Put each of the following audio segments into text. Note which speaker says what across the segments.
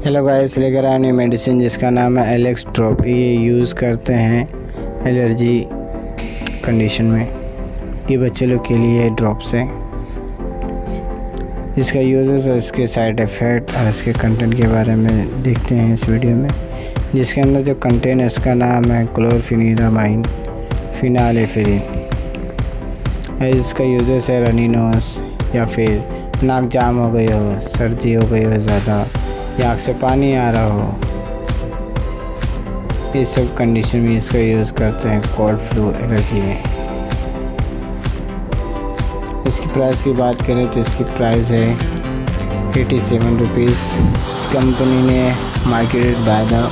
Speaker 1: Hello guys, लेकर आए new medicine जिसका नाम है एलेक्स ड्रॉप। ये यूज़ करते हैं एलर्जी कंडीशन में। ये बच्चे लोग के लिए ड्रॉप्स है। इसका यूजेस और इसके साइड इफ़ेक्ट और इसके कंटेंट के बारे में देखते हैं इस वीडियो में। जिसके अंदर जो कंटेंट है इसका नाम है क्लोरफेनिरामाइन फिनालेफ्रिन। इसका यूजेस है रनी नोज या फिर नाक जाम हो गई हो, सर्दी हो गई हो ज़्यादा, या आँख से पानी आ रहा हो, इस सब कंडीशन में इसका यूज़ करते हैं कोल्ड फ्लू एलर्जी में। इसकी प्राइस की बात करें तो इसकी प्राइस है 87 रुपीज़। कंपनी ने marketed by the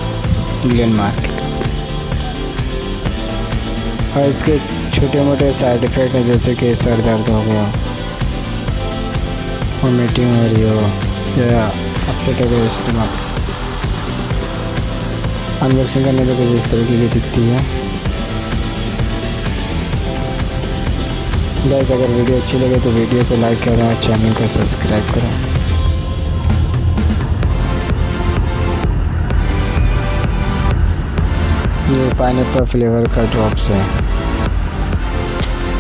Speaker 1: Indian market. और इसके छोटे मोटे साइड इफ़ेक्ट हैं जैसे कि सर दर्द हो गया, वॉमिटिंग हो रही हो या अपसेट हो गया स्टमक। अनबॉक्सिंग करने पर कुछ इस तरीके की दिखती है। गाइस, अगर वीडियो अच्छी लगे तो वीडियो को लाइक करें और चैनल को सब्सक्राइब करें। ये पाइनएप्पल फ्लेवर का ड्रॉप्स है।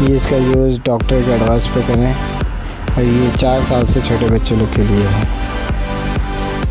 Speaker 1: ये इसका यूज़ डॉक्टर के एडवाइस पे करें और ये 4 साल से छोटे बच्चों लोग के लिए है।